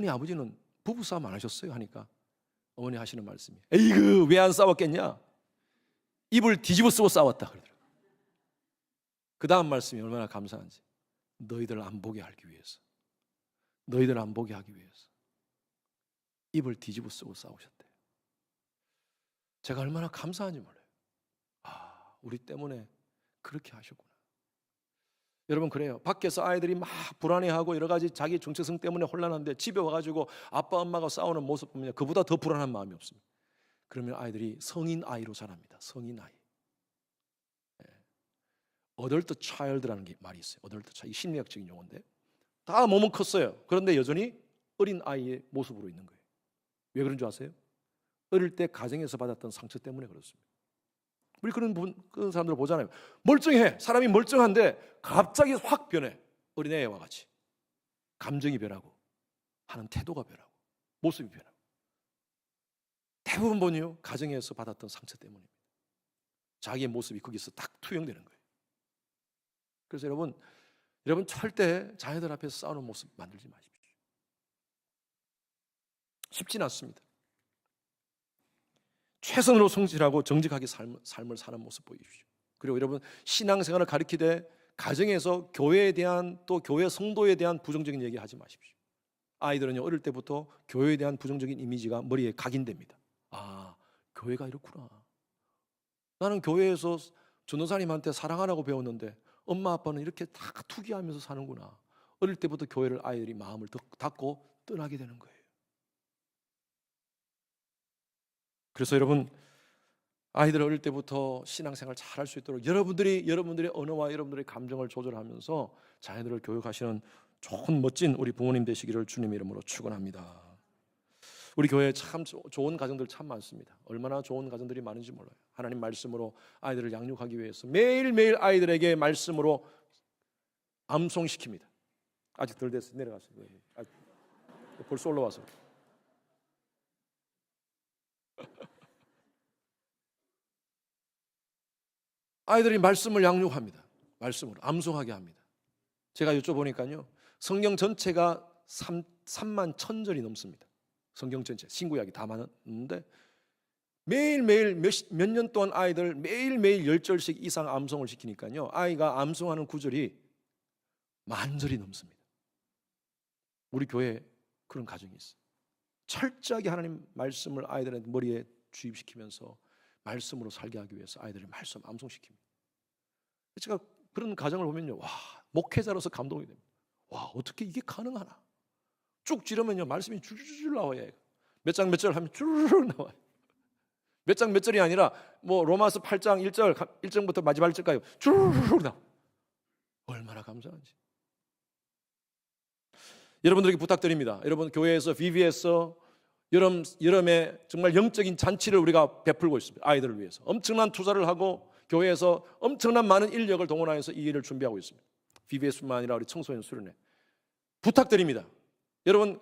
아버지는 부부싸움 안 하셨어요? 하니까 어머니 하시는 말씀이 에이그 왜 안 싸웠겠냐? 입을 뒤집어 쓰고 싸웠다 그러더라고요. 그 다음 말씀이 얼마나 감사한지. 너희들 안 보게 하기 위해서 입을 뒤집어 쓰고 싸우셨대요. 제가 얼마나 감사한지 몰라요. 우리 때문에 그렇게 하셨구나. 여러분 그래요. 밖에서 아이들이 막 불안해하고 여러 가지 자기 정체성 때문에 혼란한데 집에 와가지고 아빠 엄마가 싸우는 모습 보면 그보다 더 불안한 마음이 없습니다. 그러면 아이들이 성인 아이로 자랍니다. 성인 아이. 어덜트 차일드라는 게 말이 있어요. 어덜트 차일드, 심리학적인 용어인데 다 몸은 컸어요. 그런데 여전히 어린 아이의 모습으로 있는 거예요. 왜 그런 줄 아세요? 어릴 때 가정에서 받았던 상처 때문에 그렇습니다. 우리 그런 사람들 보잖아요. 멀쩡해. 사람이 멀쩡한데 갑자기 확 변해. 어린애와 같이. 감정이 변하고 하는 태도가 변하고 모습이 변하고. 대부분 보니요 가정에서 받았던 상처 때문입니다. 자기의 모습이 거기서 딱 투영되는 거예요. 그래서 여러분 절대 자녀들 앞에서 싸우는 모습 만들지 마십시오. 쉽지는 않습니다. 최선으로 성실하고 정직하게 삶을 사는 모습 보여주십시오. 그리고 여러분 신앙생활을 가르치되 가정에서 교회에 대한 또 교회 성도에 대한 부정적인 얘기 하지 마십시오. 아이들은요 어릴 때부터 교회에 대한 부정적인 이미지가 머리에 각인됩니다. 교회가 이렇구나. 나는 교회에서 전도사님한테 사랑하라고 배웠는데 엄마 아빠는 이렇게 다 투기하면서 사는구나. 어릴 때부터 교회를 아이들이 마음을 닫고 떠나게 되는 거예요. 그래서 여러분, 아이들 어릴 때부터 신앙생활 잘 할 수 있도록 여러분들의 언어와 여러분들의 감정을 조절하면서 자녀들을 교육하시는 좋은 멋진 우리 부모님 되시기를 주님의 이름으로 축원합니다. 우리 교회에 참 좋은 가정들 참 많습니다. 얼마나 좋은 가정들이 많은지 몰라요. 하나님 말씀으로 아이들을 양육하기 위해서 매일매일 아이들에게 말씀으로 암송시킵니다. 아직 덜 됐어요. 내려가세요. 벌써 올라와서. 아이들이 말씀을 양육합니다. 말씀으로 암송하게 합니다. 제가 여쭤보니까요, 성경 전체가 3만 1000절이 넘습니다. 성경 전체 신구약이 다 많은데 매일매일 몇 년 동안 아이들 매일매일 10절씩 이상 암송을 시키니까요, 아이가 암송하는 구절이 10,000절이 넘습니다. 우리 교회에 그런 가정이 있어요. 철저하게 하나님 말씀을 아이들의 머리에 주입시키면서 말씀으로 살게 하기 위해서 아이들을 말씀 암송시킵니다. 제가 그런 가정을 보면요, 와, 목회자로서 감동이 됩니다. 와, 어떻게 이게 가능하나? 쭉 지르면요, 말씀이 줄줄 나와요. 몇 장 몇 절 하면 줄 나와요. 몇 장 몇 절이 아니라 뭐 로마서 8장 1절부터 마지막 1절까지 줄 나와. 얼마나 감사한지. 여러분들에게 부탁드립니다. 여러분, 교회에서 VBS 여름에 정말 영적인 잔치를 우리가 베풀고 있습니다. 아이들을 위해서 엄청난 투자를 하고 교회에서 엄청난 많은 인력을 동원하여서 이 일을 준비하고 있습니다. VBS뿐만 아니라 우리 청소년 수련회 부탁드립니다. 여러분,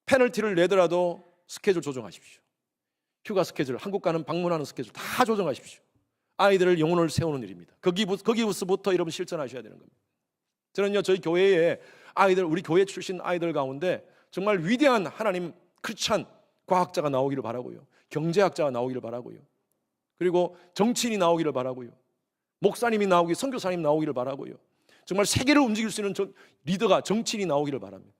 페널티를 내더라도 스케줄 조정하십시오. 휴가 스케줄, 한국 가는 방문하는 스케줄 다 조정하십시오. 아이들을 영혼을 세우는 일입니다. 거기부터 여러분 실천하셔야 되는 겁니다. 저는요, 저희 교회에 아이들, 우리 교회 출신 아이들 가운데 정말 위대한 하나님 크리스찬 과학자가 나오기를 바라고요. 경제학자가 나오기를 바라고요. 그리고 정치인이 나오기를 바라고요. 목사님이 나오기, 선교사님 나오기를 바라고요. 정말 세계를 움직일 수 있는 리더가, 정치인이 나오기를 바랍니다.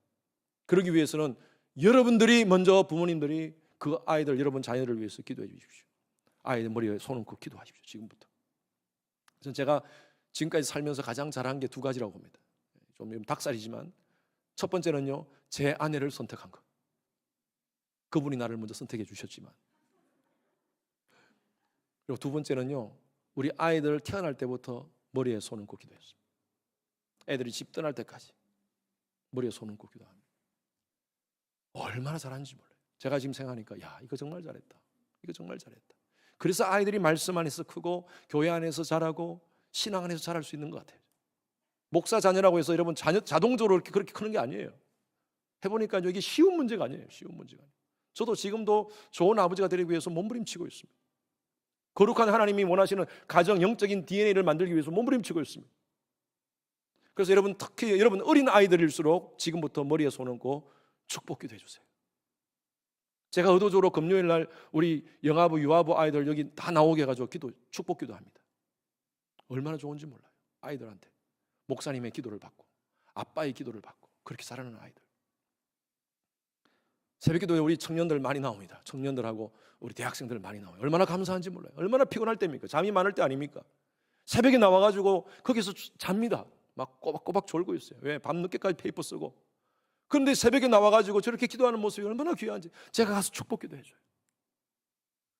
그러기 위해서는 여러분들이 먼저, 부모님들이 그 아이들, 여러분 자녀를 위해서 기도해 주십시오. 아이들 머리에 손 얹고 기도하십시오. 지금부터. 그래서 제가 지금까지 살면서 가장 잘한 게 2가지라고 봅니다. 좀 닭살이지만 첫 번째는요, 제 아내를 선택한 것. 그분이 나를 먼저 선택해 주셨지만, 그리고 2번째는요, 우리 아이들 태어날 때부터 머리에 손 얹고 기도했습니다. 애들이 집 떠날 때까지 머리에 손 얹고 기도합니다. 얼마나 잘하는지 몰라요. 제가 지금 생각하니까, 야, 이거 정말 잘했다. 이거 정말 잘했다. 그래서 아이들이 말씀 안에서 크고 교회 안에서 자라고 신앙 안에서 자랄 수 있는 것 같아요. 목사 자녀라고 해서 여러분 자동적으로 그렇게 크는 게 아니에요. 해보니까 이게 쉬운 문제가 아니에요. 쉬운 문제가 아니에요. 저도 지금도 좋은 아버지가 되기 위해서 몸부림치고 있습니다. 거룩한 하나님이 원하시는 가정 영적인 DNA를 만들기 위해서 몸부림치고 있습니다. 그래서 여러분, 특히 여러분 어린 아이들일수록 지금부터 머리에 손 얹고 축복기도 해주세요. 제가 의도적으로 금요일 날 우리 영아부, 유아부 아이들 여기 다 나오게 해가지고 축복기도 합니다. 얼마나 좋은지 몰라요. 아이들한테 목사님의 기도를 받고 아빠의 기도를 받고 그렇게 자라는 아이들. 새벽기도에 우리 청년들 많이 나옵니다. 청년들하고 우리 대학생들 많이 나와요. 얼마나 감사한지 몰라요. 얼마나 피곤할 때입니까? 잠이 많을 때 아닙니까? 새벽에 나와가지고 거기서 잡니다. 막 꼬박꼬박 졸고 있어요. 왜? 밤늦게까지 페이퍼 쓰고. 그런데 새벽에 나와가지고 저렇게 기도하는 모습이 얼마나 귀한지 제가 가서 축복기도 해줘요.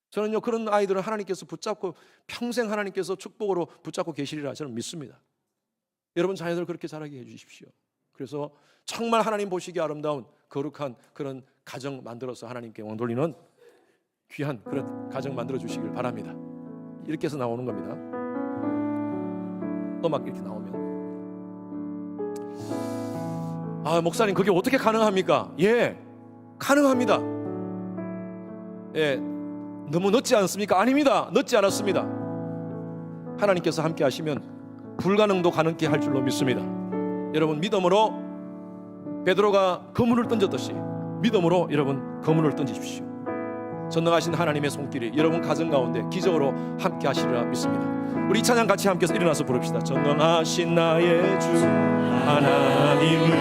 저는요, 그런 아이들은 하나님께서 붙잡고 평생 하나님께서 축복으로 붙잡고 계시리라 저는 믿습니다. 여러분 자녀들 그렇게 자라게 해주십시오. 그래서 정말 하나님 보시기에 아름다운 거룩한 그런 가정 만들어서 하나님께 영광 돌리는 귀한 그런 가정 만들어 주시길 바랍니다. 이렇게 해서 나오는 겁니다. 음악 이렇게 나오면, 아, 목사님 그게 어떻게 가능합니까? 예, 가능합니다. 예, 너무 늦지 않습니까? 아닙니다. 늦지 않았습니다. 하나님께서 함께 하시면 불가능도 가능케 할 줄로 믿습니다. 여러분, 믿음으로 베드로가 그물을 던졌듯이 믿음으로 여러분 그물을 던지십시오. 전능하신 하나님의 손길이 여러분 가정 가운데 기적으로 함께 하시리라 믿습니다. 우리 이 찬양 같이 함께서 일어나서 부릅시다. 전능하신 나의 주 하나님을